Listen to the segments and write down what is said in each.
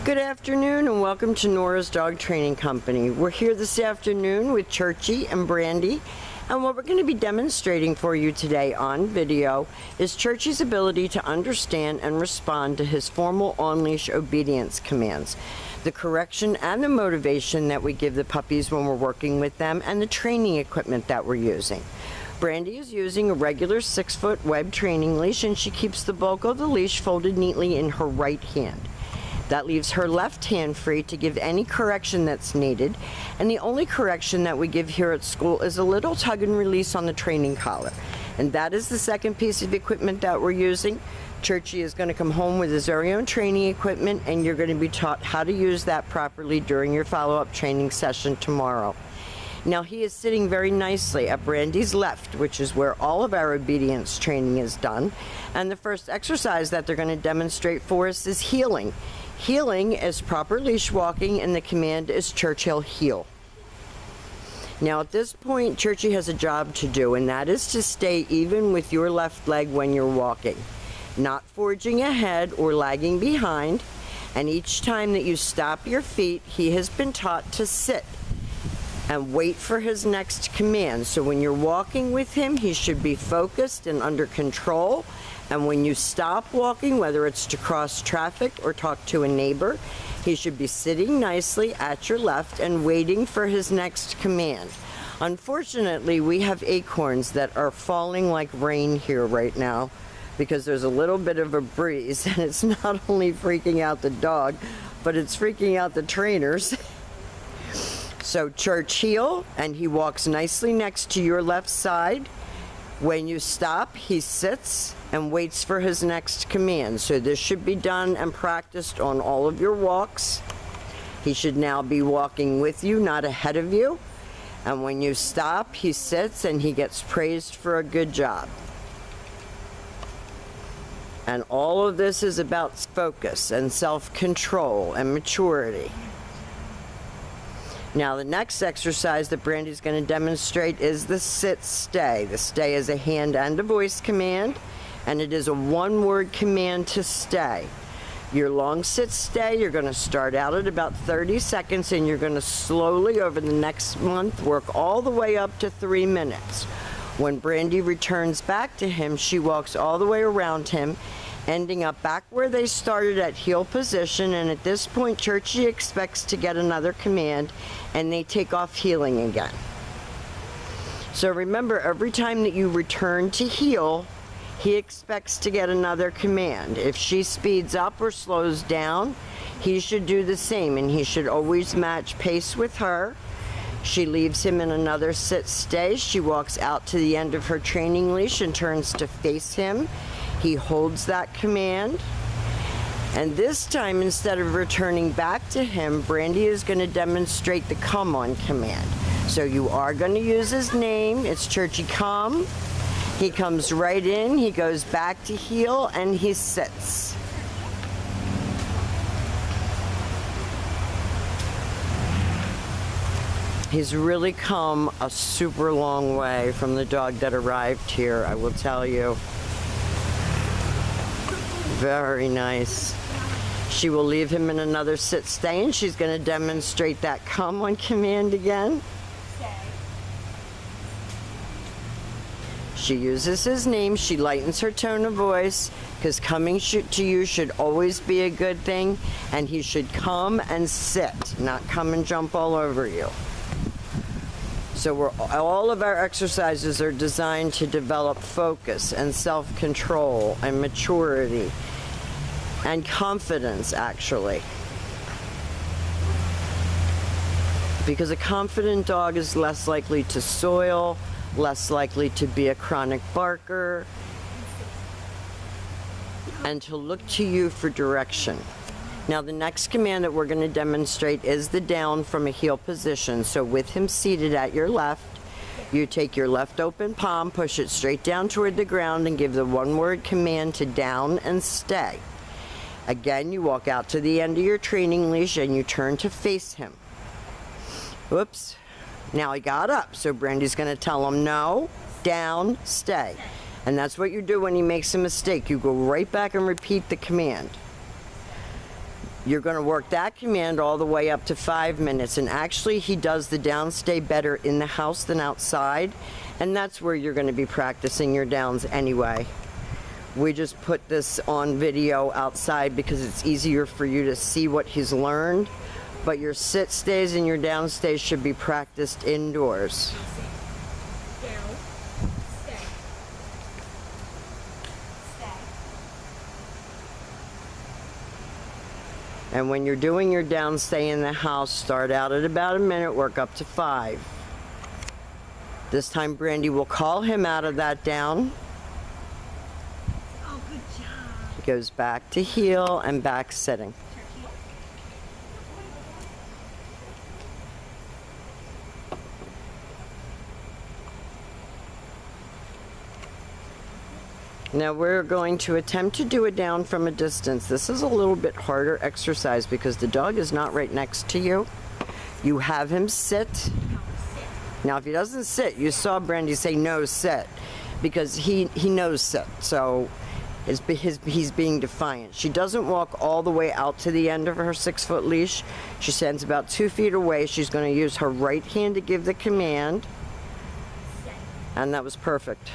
Good afternoon and welcome to Nora's Dog Training Company. We're here this afternoon with Churchy and Brandy, and what we're going to be demonstrating for you today on video is Churchy's ability to understand and respond to his formal on-leash obedience commands, the correction and the motivation that we give the puppies when we're working with them, and the training equipment that we're using. Brandy is using a regular 6-foot web training leash, and she keeps the bulk of the leash folded neatly in her right hand. That leaves her left hand free to give any correction that's needed, and the only correction that we give here at school is a little tug and release on the training collar. And that is the second piece of equipment that we're using. Churchy is going to come home with his very own training equipment, and you're going to be taught how to use that properly during your follow-up training session tomorrow. Now, he is sitting very nicely at Brandy's left, which is where all of our obedience training is done. And the first exercise that they're going to demonstrate for us is heeling. Heeling is proper leash walking, and the command is Churchill heel. Now, at this point, Churchy has a job to do, and that is to stay even with your left leg when you're walking, not forging ahead or lagging behind. And each time that you stop your feet, he has been taught to sit and wait for his next command. So when you're walking with him, he should be focused and under control. And when you stop walking, whether it's to cross traffic or talk to a neighbor, he should be sitting nicely at your left and waiting for his next command. Unfortunately, we have acorns that are falling like rain here right now because there's a little bit of a breeze, and it's not only freaking out the dog, but it's freaking out the trainers. So Churchill, and he walks nicely next to your left side. When you stop, he sits and waits for his next command. So this should be done and practiced on all of your walks. He should now be walking with you, not ahead of you. And when you stop, he sits and he gets praised for a good job. And all of this is about focus and self-control and maturity. Now, the next exercise that Brandy's going to demonstrate is the sit-stay. The stay is a hand and a voice command, and it is a one-word command to stay. Your long sit-stay, you're going to start out at about 30 seconds, and you're going to slowly, over the next month, work all the way up to 3 minutes. When Brandy returns back to him, she walks all the way around him, ending up back where they started at heel position, and at this point Churchy expects to get another command, and they take off heeling again. So remember, every time that you return to heel, he expects to get another command. If she speeds up or slows down, he should do the same, and he should always match pace with her. She leaves him in another sit-stay. She walks out to the end of her training leash and turns to face him. He holds that command, and this time, instead of returning back to him, Brandy is going to demonstrate the come on command. So you are going to use his name. It's Churchy come. He comes right in, he goes back to heel, and he sits. He's really come a super long way from the dog that arrived here, I will tell you. Very nice. She will leave him in another sit-stay, and she's going to demonstrate that come on command again. She uses his name. She lightens her tone of voice, because coming to you should always be a good thing, and he should come and sit, not come and jump all over you. So all of our exercises are designed to develop focus and self-control and maturity and confidence, actually. Because a confident dog is less likely to soil, less likely to be a chronic barker, and to look to you for direction. Now, the next command that we're going to demonstrate is the down from a heel position. So with him seated at your left, you take your left open palm, push it straight down toward the ground, and give the one-word command to down and stay. Again, you walk out to the end of your training leash and you turn to face him. Whoops. Now he got up, so Brandy's going to tell him no, down, stay. And that's what you do when he makes a mistake. You go right back and repeat the command. You're going to work that command all the way up to 5 minutes. And actually, he does the downstay better in the house than outside. And that's where you're going to be practicing your downs anyway. We just put this on video outside because it's easier for you to see what he's learned. But your sit stays and your down stays should be practiced indoors. Down, stay. Stay. And when you're doing your down stay in the house, start out at about a minute, work up to 5. This time Brandy will call him out of that down. Oh, good job. He goes back to heel and back sitting. Now we're going to attempt to do it down from a distance. This is a little bit harder exercise because the dog is not right next to you. You have him sit. Now if he doesn't sit, you saw Brandy say no sit because he knows sit. So he's being defiant. She doesn't walk all the way out to the end of her 6-foot leash. She stands about 2 feet away. She's going to use her right hand to give the command. And that was perfect.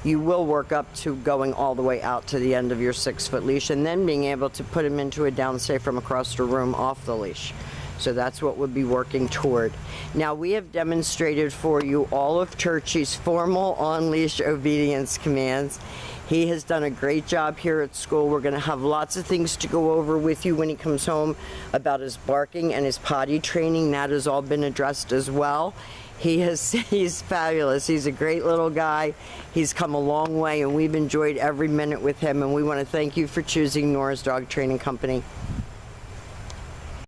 You will work up to going all the way out to the end of your 6-foot leash and then being able to put him into a downstay from across the room off the leash. So that's what we'll be working toward. Now we have demonstrated for you all of Churchy's formal on-leash obedience commands. He has done a great job here at school. We're going to have lots of things to go over with you when he comes home about his barking and his potty training. That has all been addressed as well. He's fabulous. He's a great little guy. He's come a long way, and we've enjoyed every minute with him, and we want to thank you for choosing Nora's Dog Training Company.